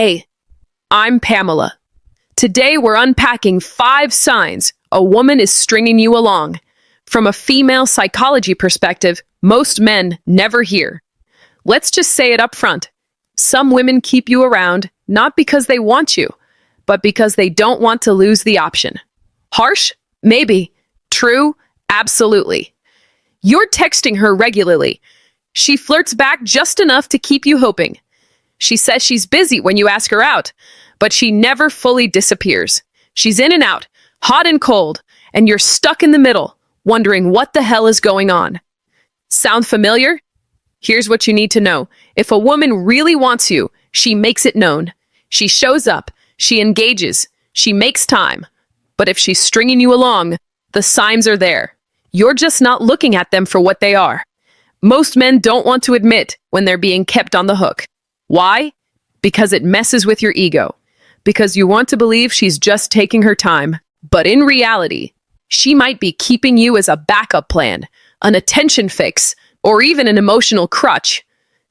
Hey, I'm Pamela. Today we're unpacking 5 signs a woman is stringing you along. From a female psychology perspective, most men never hear. Let's just say it up front. Some women keep you around not because they want you, but because they don't want to lose the option. Harsh? Maybe. True? Absolutely. You're texting her regularly. She flirts back just enough to keep you hoping. She says she's busy when you ask her out, but she never fully disappears. She's in and out, hot and cold, and you're stuck in the middle, wondering what the hell is going on. Sound familiar? Here's what you need to know. If a woman really wants you, she makes it known. She shows up, she engages, she makes time. But if she's stringing you along, the signs are there. You're just not looking at them for what they are. Most men don't want to admit when they're being kept on the hook. Why? Because it messes with your ego. Because you want to believe she's just taking her time. But in reality, she might be keeping you as a backup plan, an attention fix, or even an emotional crutch.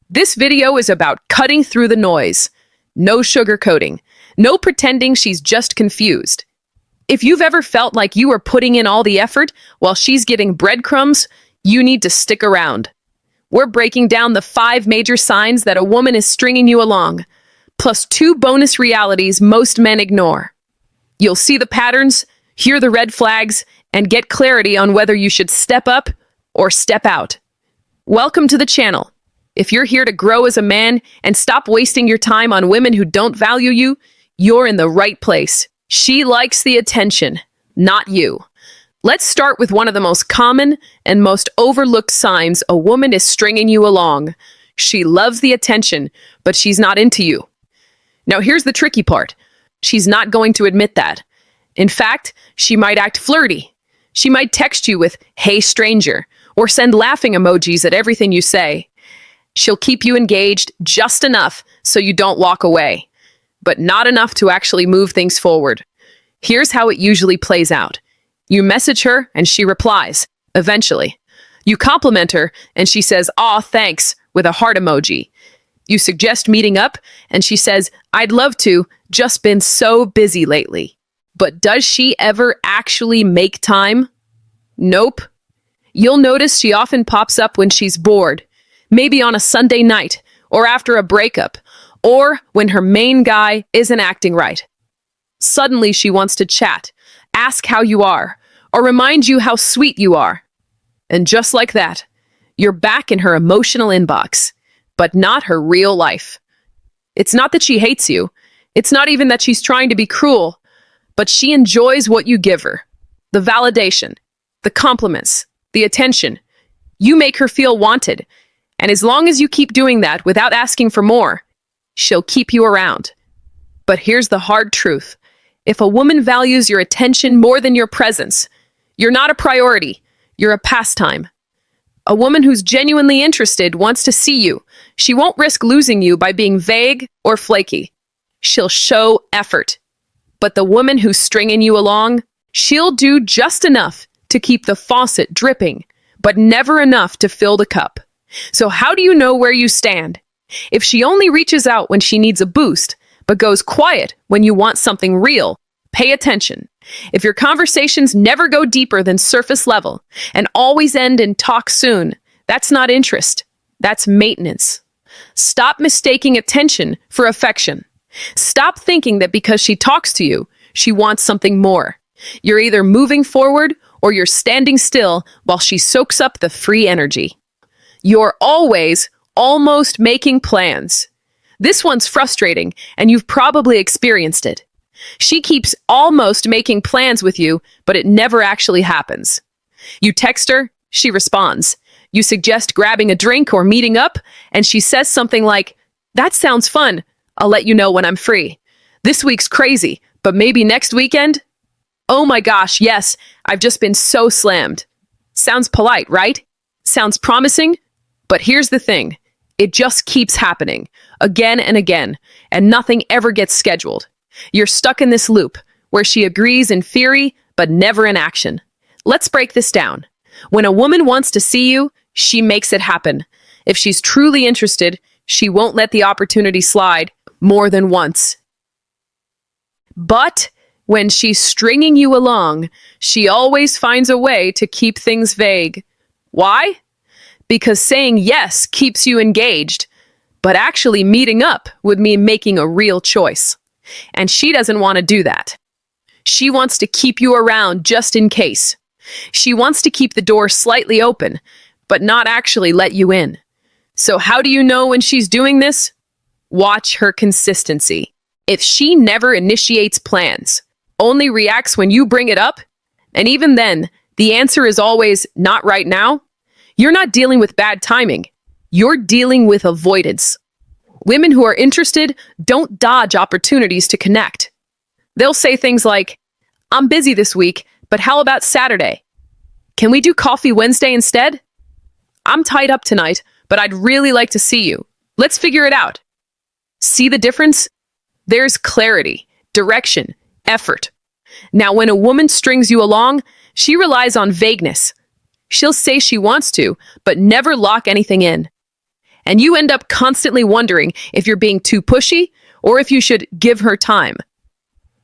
This video is about cutting through the noise. No sugarcoating. No pretending she's just confused. If you've ever felt like you were putting in all the effort while she's getting breadcrumbs, you need to stick around. We're breaking down the 5 major signs that a woman is stringing you along, plus 2 bonus realities most men ignore. You'll see the patterns, hear the red flags, and get clarity on whether you should step up or step out. Welcome to the channel. If you're here to grow as a man and stop wasting your time on women who don't value you, you're in the right place. She likes the attention, not you. Let's start with one of the most common and most overlooked signs a woman is stringing you along. She loves the attention, but she's not into you. Now here's the tricky part. She's not going to admit that. In fact, she might act flirty. She might text you with, "Hey stranger," or send laughing emojis at everything you say. She'll keep you engaged just enough so you don't walk away, but not enough to actually move things forward. Here's how it usually plays out. You message her and she replies, eventually. You compliment her and she says, "Aw, thanks," with a heart emoji. You suggest meeting up and she says, "I'd love to, just been so busy lately." But does she ever actually make time? Nope. You'll notice she often pops up when she's bored, maybe on a Sunday night, or after a breakup, or when her main guy isn't acting right. Suddenly she wants to chat, ask how you are, or remind you how sweet you are. And just like that, you're back in her emotional inbox, but not her real life. It's not that she hates you. It's not even that she's trying to be cruel, but she enjoys what you give her. The validation, the compliments, the attention. You make her feel wanted. And as long as you keep doing that without asking for more, she'll keep you around. But here's the hard truth. If a woman values your attention more than your presence, you're not a priority, you're a pastime. A woman who's genuinely interested wants to see you. She won't risk losing you by being vague or flaky. She'll show effort. But the woman who's stringing you along, she'll do just enough to keep the faucet dripping, but never enough to fill the cup. So how do you know where you stand? If she only reaches out when she needs a boost, but goes quiet when you want something real, pay attention. If your conversations never go deeper than surface level and always end in "talk soon," that's not interest. That's maintenance. Stop mistaking attention for affection. Stop thinking that because she talks to you, she wants something more. You're either moving forward or you're standing still while she soaks up the free energy. You're always almost making plans. This one's frustrating, and you've probably experienced it. She keeps almost making plans with you, but it never actually happens. You text her, she responds. You suggest grabbing a drink or meeting up, and she says something like, "That sounds fun. I'll let you know when I'm free. This week's crazy, but maybe next weekend?" Oh my gosh, yes, I've just been so slammed. Sounds polite, right? Sounds promising? But here's the thing. It just keeps happening, again and again, and nothing ever gets scheduled. You're stuck in this loop, where she agrees in theory, but never in action. Let's break this down. When a woman wants to see you, she makes it happen. If she's truly interested, she won't let the opportunity slide. more than once. But when she's stringing you along, she always finds a way to keep things vague. Why? Because saying yes keeps you engaged, but actually meeting up would mean making a real choice. And she doesn't want to do that. She wants to keep you around just in case. She wants to keep the door slightly open, but not actually let you in. So how do you know when she's doing this? Watch her consistency. If she never initiates plans, only reacts when you bring it up, and even then, the answer is always not right now, you're not dealing with bad timing. You're dealing with avoidance. Women who are interested don't dodge opportunities to connect. They'll say things like, "I'm busy this week, but how about Saturday? Can we do coffee Wednesday instead? I'm tied up tonight, but I'd really like to see you. Let's figure it out." See the difference? There's clarity, direction, effort. Now, when a woman strings you along, she relies on vagueness. She'll say she wants to, but never lock anything in. And you end up constantly wondering if you're being too pushy or if you should give her time.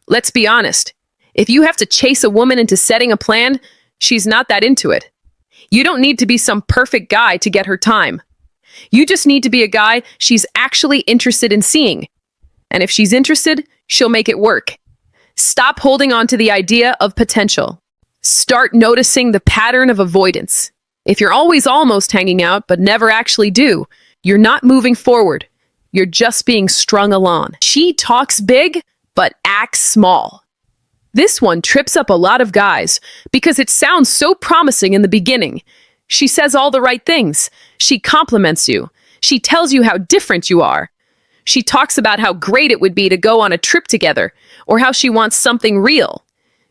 Let's be honest. If you have to chase a woman into setting a plan, she's not that into it. You don't need to be some perfect guy to get her time. You just need to be a guy she's actually interested in seeing. And if she's interested, she'll make it work. Stop holding on to the idea of potential. Start noticing the pattern of avoidance. If you're always almost hanging out but never actually do, you're not moving forward. You're just being strung along. She talks big but acts small. This one trips up a lot of guys because it sounds so promising in the beginning. She says all the right things. She compliments you. She tells you how different you are. She talks about how great it would be to go on a trip together or how she wants something real.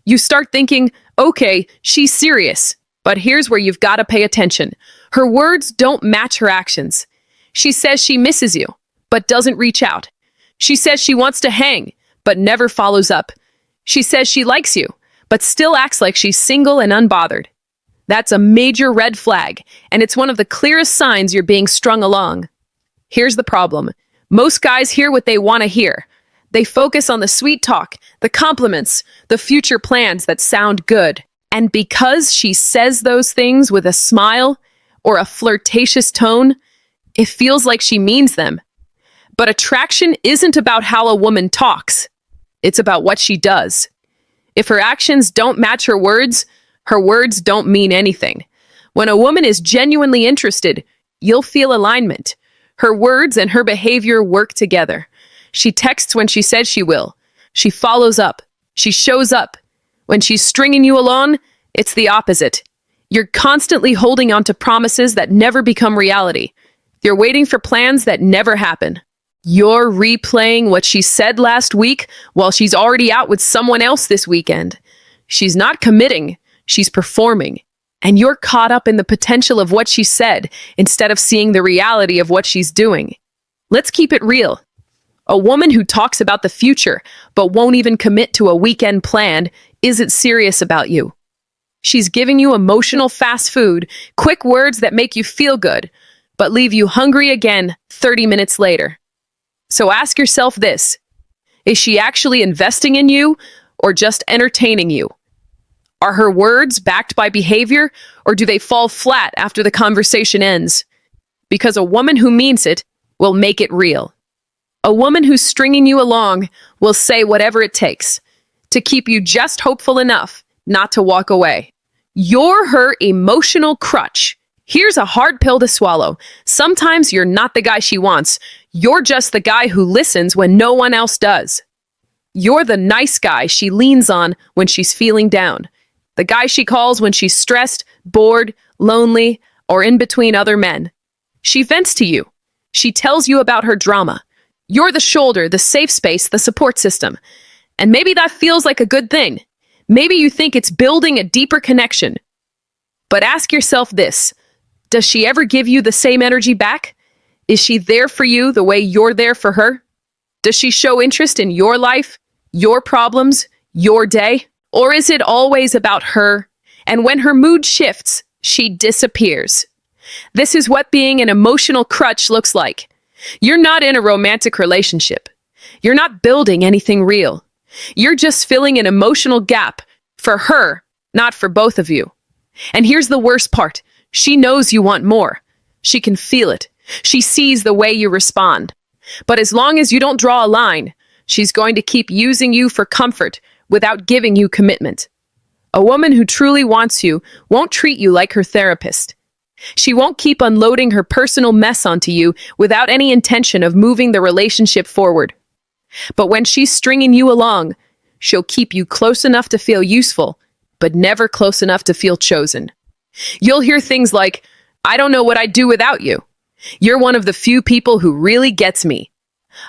You start thinking, okay, she's serious. But here's where you've got to pay attention. Her words don't match her actions. She says she misses you, but doesn't reach out. She says she wants to hang, but never follows up. She says she likes you, but still acts like she's single and unbothered. That's a major red flag, and it's one of the clearest signs you're being strung along. Here's the problem. Most guys hear what they want to hear. They focus on the sweet talk, the compliments, the future plans that sound good. And because she says those things with a smile or a flirtatious tone, it feels like she means them. But attraction isn't about how a woman talks. It's about what she does. If her actions don't match her words don't mean anything. When a woman is genuinely interested, you'll feel alignment. Her words and her behavior work together. She texts when she says she will. She follows up. She shows up. When she's stringing you along, it's the opposite. You're constantly holding on to promises that never become reality. You're waiting for plans that never happen. You're replaying what she said last week while she's already out with someone else this weekend. She's not committing. She's performing. And you're caught up in the potential of what she said instead of seeing the reality of what she's doing. Let's keep it real. A woman who talks about the future but won't even commit to a weekend plan isn't serious about you. She's giving you emotional fast food, quick words that make you feel good, but leave you hungry again 30 minutes later. So ask yourself this: is she actually investing in you or just entertaining you? Are her words backed by behavior, or do they fall flat after the conversation ends? Because a woman who means it will make it real. A woman who's stringing you along will say whatever it takes to keep you just hopeful enough not to walk away. You're her emotional crutch. Here's a hard pill to swallow. Sometimes you're not the guy she wants. You're just the guy who listens when no one else does. You're the nice guy she leans on when she's feeling down. The guy she calls when she's stressed, bored, lonely, or in between other men. She vents to you. She tells you about her drama. You're the shoulder, the safe space, the support system. And maybe that feels like a good thing. Maybe you think it's building a deeper connection. But ask yourself this: does she ever give you the same energy back? Is she there for you the way you're there for her? Does she show interest in your life, your problems, your day? Or is it always about her? And when her mood shifts, she disappears. This is what being an emotional crutch looks like. You're not in a romantic relationship. You're not building anything real. You're just filling an emotional gap for her, not for both of you. And here's the worst part. She knows you want more. She can feel it. She sees the way you respond. But as long as you don't draw a line, she's going to keep using you for comfort without giving you commitment. A woman who truly wants you won't treat you like her therapist. She won't keep unloading her personal mess onto you without any intention of moving the relationship forward. But when she's stringing you along, she'll keep you close enough to feel useful, but never close enough to feel chosen. You'll hear things like, "I don't know what I'd do without you. You're one of the few people who really gets me.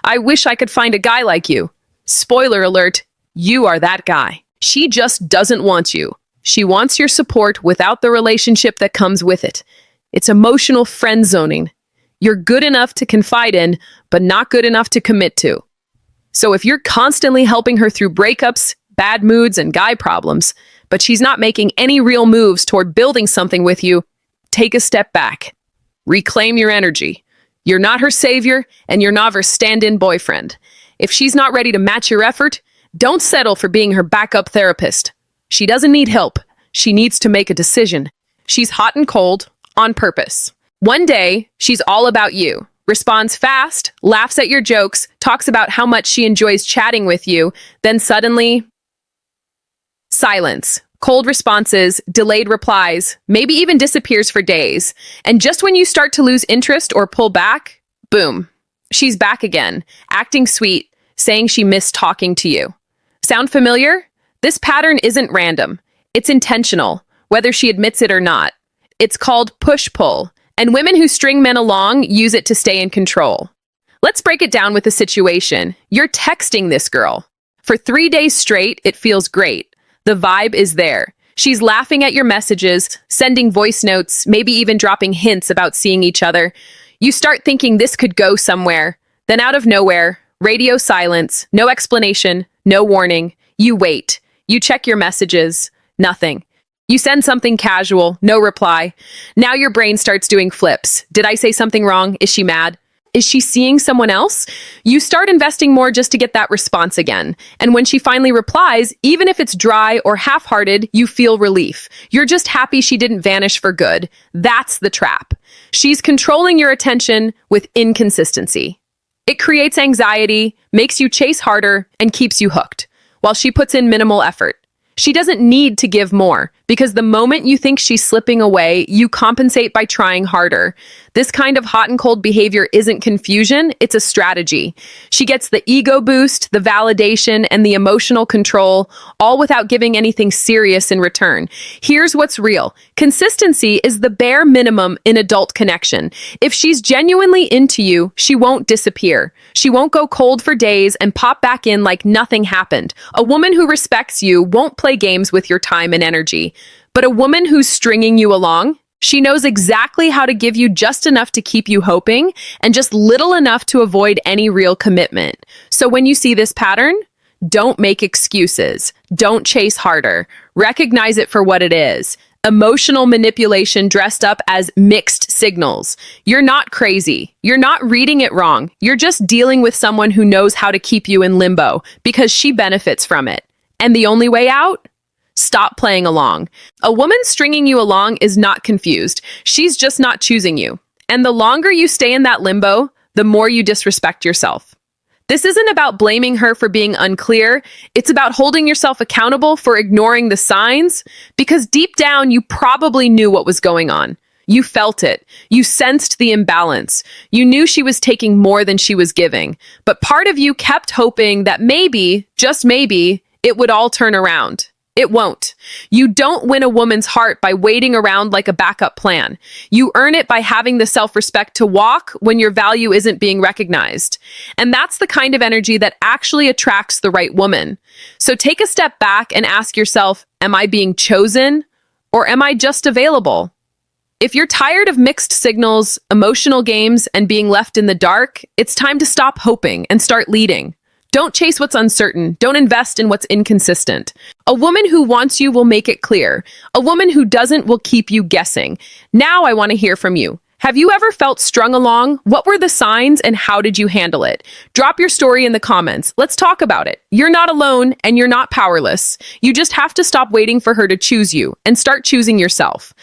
I wish I could find a guy like you." Spoiler alert, you are that guy. She just doesn't want you. She wants your support without the relationship that comes with it. It's emotional friend zoning. You're good enough to confide in, but not good enough to commit to. So if you're constantly helping her through breakups, bad moods, and guy problems, but she's not making any real moves toward building something with you, take a step back. Reclaim your energy. You're not her savior, and you're not her stand-in boyfriend. If she's not ready to match your effort, don't settle for being her backup therapist. She doesn't need help. She needs to make a decision. She's hot and cold on purpose. One day, she's all about you. Responds fast, laughs at your jokes, talks about how much she enjoys chatting with you, then suddenly, silence, cold responses, delayed replies, maybe even disappears for days. And just when you start to lose interest or pull back, boom, she's back again, acting sweet, saying she missed talking to you. Sound familiar? This pattern isn't random. It's intentional, whether she admits it or not. It's called push-pull. And women who string men along use it to stay in control. Let's break it down with a situation. You're texting this girl. For 3 days straight, it feels great. The vibe is there. She's laughing at your messages, sending voice notes, maybe even dropping hints about seeing each other. You start thinking this could go somewhere. Then out of nowhere, radio silence, no explanation, no warning. You wait. You check your messages. Nothing. You send something casual, no reply. Now your brain starts doing flips. Did I say something wrong? Is she mad? Is she seeing someone else? You start investing more just to get that response again. And when she finally replies, even if it's dry or half-hearted, you feel relief. You're just happy she didn't vanish for good. That's the trap. She's controlling your attention with inconsistency. It creates anxiety, makes you chase harder, and keeps you hooked, while she puts in minimal effort. She doesn't need to give more, because the moment you think she's slipping away, you compensate by trying harder. This kind of hot and cold behavior isn't confusion, it's a strategy. She gets the ego boost, the validation, and the emotional control, all without giving anything serious in return. Here's what's real. Consistency is the bare minimum in adult connection. If she's genuinely into you, she won't disappear. She won't go cold for days and pop back in like nothing happened. A woman who respects you won't play games with your time and energy. But a woman who's stringing you along, she knows exactly how to give you just enough to keep you hoping and just little enough to avoid any real commitment. So when you see this pattern, don't make excuses. Don't chase harder. Recognize it for what it is. Emotional manipulation dressed up as mixed signals. You're not crazy. You're not reading it wrong. You're just dealing with someone who knows how to keep you in limbo because she benefits from it. And the only way out? Stop playing along. A woman stringing you along is not confused. She's just not choosing you. And the longer you stay in that limbo, the more you disrespect yourself. This isn't about blaming her for being unclear. It's about holding yourself accountable for ignoring the signs, because deep down, you probably knew what was going on. You felt it. You sensed the imbalance. You knew she was taking more than she was giving. But part of you kept hoping that maybe, just maybe, it would all turn around. It won't. You don't win a woman's heart by waiting around like a backup plan. You earn it by having the self-respect to walk when your value isn't being recognized. And that's the kind of energy that actually attracts the right woman. So take a step back and ask yourself, am I being chosen or am I just available? If you're tired of mixed signals, emotional games, and being left in the dark, it's time to stop hoping and start leading. Don't chase what's uncertain. Don't invest in what's inconsistent. A woman who wants you will make it clear. A woman who doesn't will keep you guessing. Now I want to hear from you. Have you ever felt strung along? What were the signs and how did you handle it? Drop your story in the comments. Let's talk about it. You're not alone and you're not powerless. You just have to stop waiting for her to choose you and start choosing yourself.